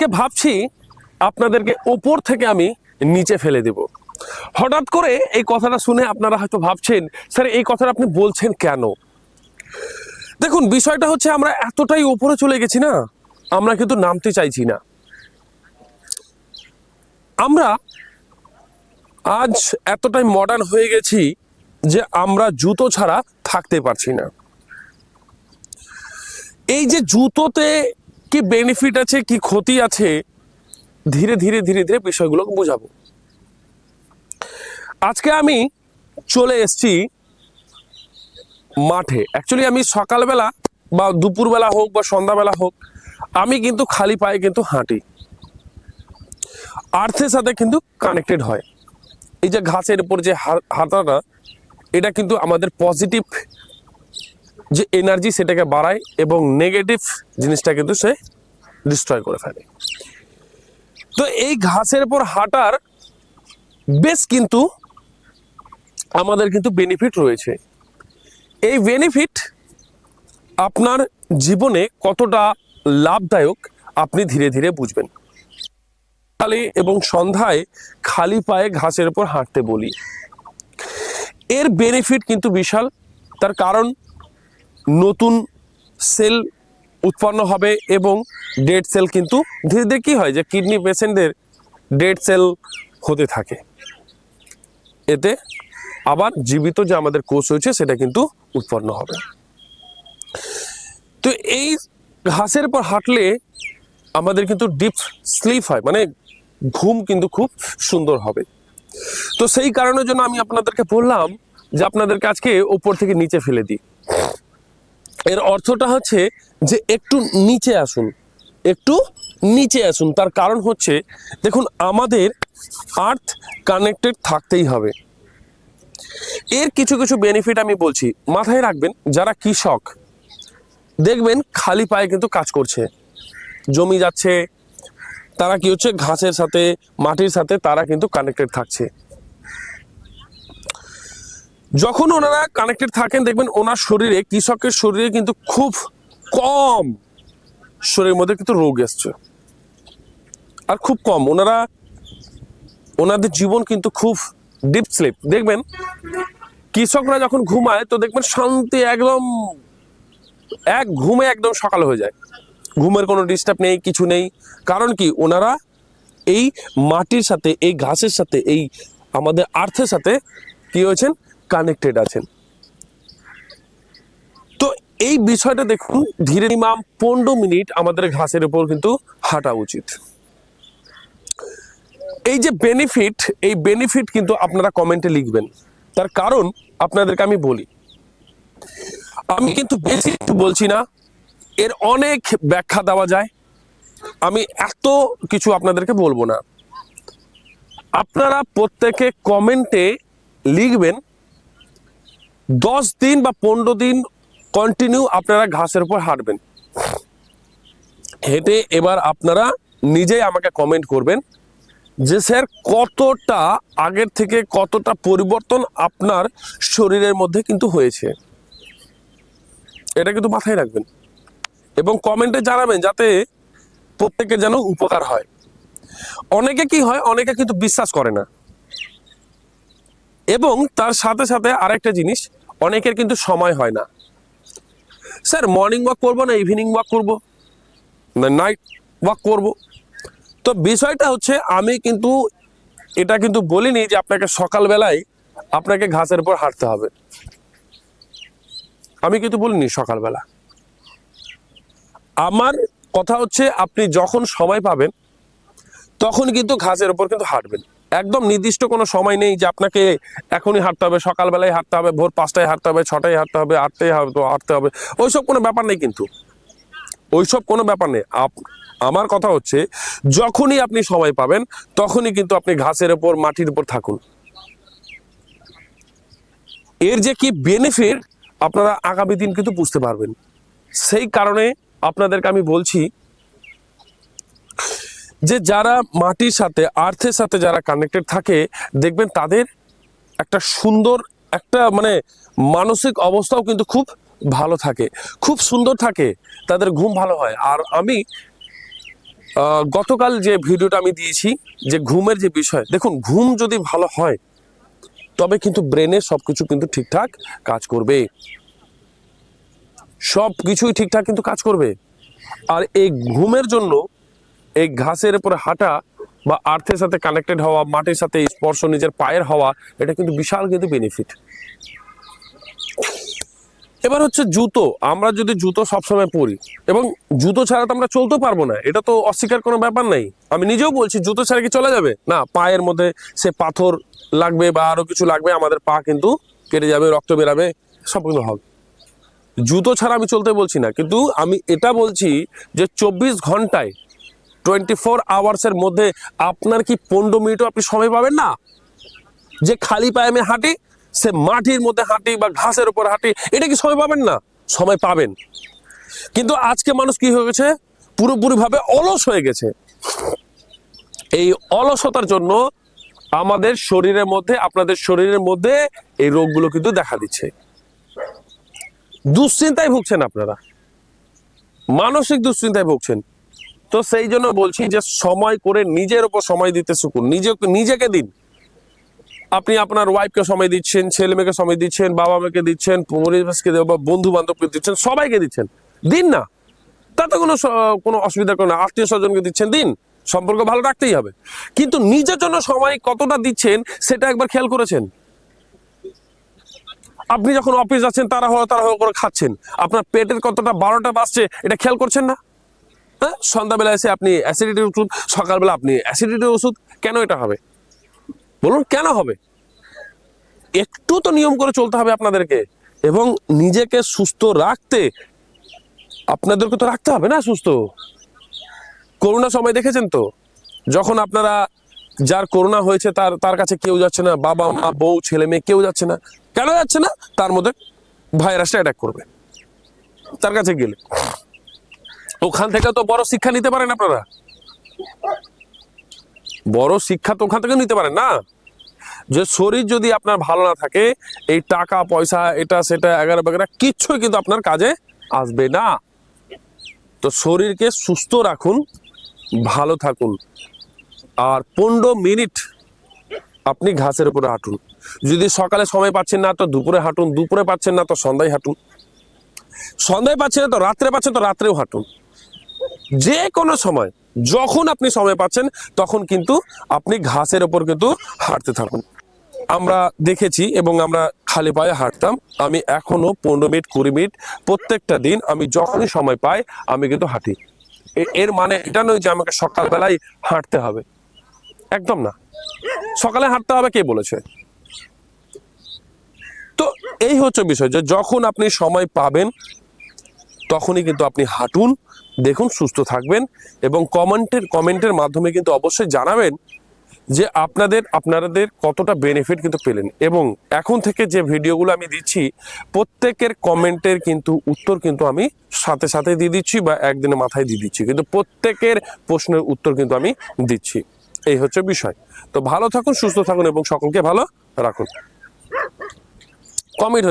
আজকে ভাবছি আপনাদেরকে ওপর থেকে আমি নিচে ফেলে দেব। হঠাৎ করে এই কথাটা শুনে আপনারা হয়তো ভাবছেন, স্যার এই কথাটা আপনি বলছেন কেন? দেখুন, বিষয়টা হচ্ছে আমরা এতটাই ওপরে চলে গেছি না, আমরা কিন্তু নামতে চাইছি না। আমরা আজ এতটাই মডার্ন হয়ে গেছি যে আমরা জুতো ছাড়া থাকতে পারছি না। এই যে জুতোতে কি বেনিফিট আছে, কি ক্ষতি আছে, ধীরে ধীরে ধীরে ধীরে বিষয়গুলো বোঝাবো। আজকে আমি চলে এসেছি মাঠে। অ্যাকচুয়ালি আমি সকালবেলা বা দুপুরবেলা হোক বা সন্ধ্যাবেলা হোক, আমি কিন্তু খালি পায়ে কিন্তু হাঁটি। আর্থের সাথে কিন্তু কানেক্টেড হয়। এই যে ঘাসের উপর যে হাঁটাটা, এটা কিন্তু আমাদের পজিটিভ যে এনার্জি সেটাকে বাড়ায় এবং নেগেটিভ জিনিসটা কিন্তু সে ডিস্ট্রয় করে ফেলে। তো এই ঘাসের উপর হাঁটার বেশ কিন্তু আমাদের কিন্তু বেনিফিট রয়েছে। এই বেনিফিট আপনার জীবনে কতটা লাভদায়ক আপনি ধীরে ধীরে বুঝবেন। সকালে এবং সন্ধ্যায় খালি পায়ে ঘাসের উপর হাঁটতে বলি, এর বেনিফিট কিন্তু বিশাল। তার কারণ নতুন সেল উৎপন্ন হবে এবং ডেড সেল কিন্তু ধীরে ধীরে কি হয় যে কিডনি পেশেন্টদের ডেড সেল হতে থাকে, এতে আবার জীবিত যে আমাদের কোষ রয়েছে সেটা কিন্তু উৎপন্ন হবে। তো এই ঘাসের পর হাঁটলে আমাদের কিন্তু ডিপ স্লিপ হয়, মানে ঘুম কিন্তু খুব সুন্দর হবে। তো সেই কারণের জন্য আমি আপনাদেরকে বললাম যে আপনাদেরকে আজকে উপর থেকে নিচে ফেলে দিই। এর অর্থটা হচ্ছে যে একটু নিচে আসুন, একটু নিচে আসুন। তার কারণ হচ্ছে দেখুন, আমাদের আর্থ কানেক্টেড থাকতেই হবে। এর কিছু কিছু বেনিফিট আমি বলছি, মাথায় রাখবেন। যারা কৃষক দেখবেন খালি পায়ে কিন্তু কাজ করছে, জমি যাচ্ছে, তারা কি হচ্ছে ঘাসের সাথে মাটির সাথে তারা কিন্তু কানেক্টেড থাকছে। যখন ওনারা কানেক্টেড থাকেন দেখবেন ওনার শরীরে, কৃষকের শরীরে কিন্তু খুব কম শরীরের মধ্যে কিন্তু রোগ এসছে, আর খুব কম ওনাদের জীবন কিন্তু খুব ডিপ স্লিপ। দেখবেন কৃষকরা যখন ঘুমায় তো দেখবেন শান্তি, একদম এক ঘুমে একদম সকাল হয়ে যায়, ঘুমের কোনো ডিস্টার্ব নেই, কিছু নেই। কারণ কি, ওনারা এই মাটির সাথে, এই ঘাসের সাথে, এই আমাদের আর্থের সাথে কি হয়েছেন, কানেক্টেড আছেন। তো এই বিষয়টা দেখুন, ধীরে মিনিমাম 15 মিনিট আমাদের ঘাসের উপর কিন্তু হাঁটা উচিত। এই যে বেনিফিট, এই বেনিফিট কিন্তু আপনারা কমেন্টে লিখবেন। তার কারণ আপনাদেরকে আমি বলি, আমি কিন্তু বেশি কিছু বলছি না, এর অনেক ব্যাখ্যা দেওয়া যায়, আমি এত কিছু আপনাদেরকে বলবো না। আপনারা প্রত্যেকে কমেন্টে লিখবেন 10 দিন বা 15 দিন কন্টিনিউ আপনারা ঘাসের উপর হাঁটবেন। হেঁটে এবার আপনারা নিজেই আমাকে কমেন্ট করবেন যে স্যার কতটা আগের থেকে কতটা পরিবর্তন আপনার শরীরের মধ্যে কিন্তু হয়েছে। এটা কিন্তু মাথায় রাখবেন এবং কমেন্টে জানাবেন, যাতে প্রত্যেকের যেন উপকার হয়। অনেকে কি হয়, অনেকে কিন্তু বিশ্বাস করে না, এবং তার সাথে সাথে আরেকটা জিনিস, অনেকের কিন্তু সময় হয় না। স্যার মর্নিং ওয়াক করবো না ইভিনিং ওয়াক করবো না নাইট ওয়াক করবো? তো বিষয়টা হচ্ছে, আমি কিন্তু এটা কিন্তু বলিনি যে আপনাকে সকালবেলায় আপনাকে ঘাসের উপর হাঁটতে হবে, আমি কিন্তু বলিনি সকালবেলা। আমার কথা হচ্ছে আপনি যখন সময় পাবেন তখন কিন্তু ঘাসের উপর কিন্তু হাঁটবেন। একদম নির্দিষ্ট কোনো সময় নেই যে আপনাকে এখনই হাঁটতে হবে, সকালবেলায় হাঁটতে হবে, ভোর 5টায় হাঁটতে হবে, 6টায় হাঁটতে হবে, 8টায় হাঁটতে হবে, ওইসব কোনো ব্যাপার নেই। কিন্তু ওইসব কোনো ব্যাপার নেই। আমার কথা হচ্ছে, যখনই আপনি সময় পাবেন তখনই কিন্তু আপনি ঘাসের উপর, মাটির উপর থাকুন। এর যে কি বেনিফিট আপনারা আগামী দিন কিন্তু বুঝতে পারবেন। সেই কারণে আপনাদেরকে আমি বলছি যে যারা মাটির সাথে, আর্থের সাথে যারা কানেক্টেড থাকে, দেখবেন তাদের একটা সুন্দর একটা মানে মানসিক অবস্থাও কিন্তু খুব ভালো থাকে, খুব সুন্দর থাকে, তাদের ঘুম ভালো হয়। আর আমি গতকাল যে ভিডিওটা আমি দিয়েছি যে ঘুমের যে বিষয়, দেখুন ঘুম যদি ভালো হয় তবে কিন্তু ব্রেনের সবকিছু কিন্তু ঠিকঠাক কাজ করবে, সব কিছুই ঠিকঠাক কিন্তু কাজ করবে। আর এই ঘুমের জন্য এই ঘাসের উপরে হাঁটা বা আর্থের সাথে কানেক্টেড হওয়া, মাটির সাথে স্পর্শ, নিজের পায়ের হওয়া, এটা কিন্তু বিশাল কিন্তু বেনিফিট। এবার হচ্ছে জুতো, আমরা যদি জুতো সবসময় পরি এবং জুতো ছাড়া তো আমরা চলতে পারবো না, এটা তো অস্বীকার কোনো ব্যাপার নাই। আমি নিজেও বলছি জুতো ছাড়া কি চলা যাবে না? পায়ের মধ্যে সে পাথর লাগবে বা আরো কিছু লাগবে, আমাদের পা কিন্তু কেটে যাবে, রক্ত বেরাবে, সব কিন্তু হবে। জুতো ছাড়া আমি চলতে বলছি না, কিন্তু আমি এটা বলছি যে 24 ঘন্টায় 24 আওয়ার্সের মধ্যে আপনার কি 15 মিনিটও আপনি সময় পাবেন না যে খালি পায়ে আমি হাঁটি, সে মাটির মধ্যে হাঁটি বা ঘাসের উপর হাঁটি, এটা কি সময় পাবেন না? সময় পাবেন। কিন্তু আজকে মানুষ কি হয়ে গেছে, পুরোপুরি ভাবে অলস হয়ে গেছে। এই অলসতার জন্য আমাদের শরীরের মধ্যে, আপনাদের শরীরের মধ্যে এই রোগগুলো কিন্তু দেখা দিচ্ছে। দুশ্চিন্তায় ভুগছেন আপনারা, মানসিক দুশ্চিন্তায় ভুগছেন। তো সেই জন্য বলছি যে সময় করে নিজের উপর সময় দিতে শিখুন, নিজেকে দিন। আপনি আপনার ওয়াইফকে সময় দিচ্ছেন, ছেলে মেয়েকে সময় দিচ্ছেন, বাবা মাকে দিচ্ছেন, পরিবেশকে বা বন্ধু বান্ধবকে দিচ্ছেন, সবাইকে দিচ্ছেন, দিন না, তাতে কোনো অসুবিধা কোনো না। আত্মীয় স্বজনকে দিচ্ছেন, দিন, সম্পর্ক ভালো রাখতেই হবে। কিন্তু নিজের জন্য সময় কতটা দিচ্ছেন সেটা একবার খেয়াল করেছেন? আপনি যখন অফিস যাচ্ছেন তাড়াহুড়ো করে খাচ্ছেন, আপনার পেটের কতটা 12টা বাজছে এটা খেয়াল করছেন না? হ্যাঁ, সন্ধ্যাবেলা এসে আপনি অ্যাসিডিটির ওষুধ, সকালবেলা আপনি অ্যাসিডিটির ওষুধ, কেন এটা হবে বলুন? কেন হবে? একটু তো নিয়ম করে চলতে হবে আপনাদেরকে, এবং নিজেকে সুস্থ রাখতে আপনাদেরকে তো রাখতে হবে না সুস্থ। করোনা সময় দেখেছেন তো, যখন আপনারা, যার করোনা হয়েছে তার কাছে কেউ যাচ্ছে না, বাবা মা বউ ছেলে মেয়ে কেউ যাচ্ছে না। কেন যাচ্ছে না? তার মধ্যে ভাইরাসটা অ্যাটাক করবে তার কাছে গেলে। ওখান থেকে তো বড় শিক্ষা নিতে পারেন আপনারা, বড় শিক্ষা তো ওখান থেকে নিতে পারেন না, যে শরীর যদি আপনার ভালো না থাকে, এই টাকা পয়সা এটা সেটা এগারো বেগারা কিচ্ছুই কিন্তু আপনার কাজে আসবে না। তো শরীরকে সুস্থ রাখুন, ভালো থাকুন। আর 15 মিনিট আপনি ঘাসের উপরে হাঁটুন। যদি সকালে সময় পাচ্ছেন না তো দুপুরে হাঁটুন, দুপুরে পাচ্ছেন না তো সন্ধ্যায় হাঁটুন, সন্ধ্যায় পাচ্ছেন না তো রাত্রে পাচ্ছেন তো রাত্রেও হাঁটুন। যে কোনো সময় যখন আপনি সময় পাচ্ছেন তখন কিন্তু আপনি ঘাসের ওপর কিন্তু হাঁটতে থাকুন। আমরা দেখেছি এবং আমরা খালি পায়ে হাঁটতাম। আমি এখনো 15 মিনিট 20 মিনিট প্রত্যেকটা দিন আমি যখনই সময় পাই আমি কিন্তু হাঁটি। এর মানে এটা নয় যে আমাকে সকালবেলায় হাঁটতে হবে, একদম না। সকালে হাঁটতে হবে কে বলেছে? তো এই হচ্ছে বিষয়, যে যখন আপনি সময় পাবেন তখনই কিন্তু আপনি হাঁটুন, দেখুন সুস্থ থাকবেন। এবং কমেন্টের মাধ্যমে কিন্তু অবশ্যই জানাবেন যে আপনাদের কতটা বেনিফিট কিন্তু পেলেন। এবং এখন থেকে যে ভিডিওগুলো আমি দিচ্ছি প্রত্যেকের কমেন্টের কিন্তু উত্তর কিন্তু আমি সাথে সাথে দিয়ে দিচ্ছি বা একদিনের মাথায় দিয়ে দিচ্ছি, কিন্তু প্রত্যেকের প্রশ্নের উত্তর কিন্তু আমি দিচ্ছি। এই হচ্ছে বিষয়। তো ভালো থাকুন, সুস্থ থাকুন এবং সকলকে ভালো রাখুন। কমেন্ট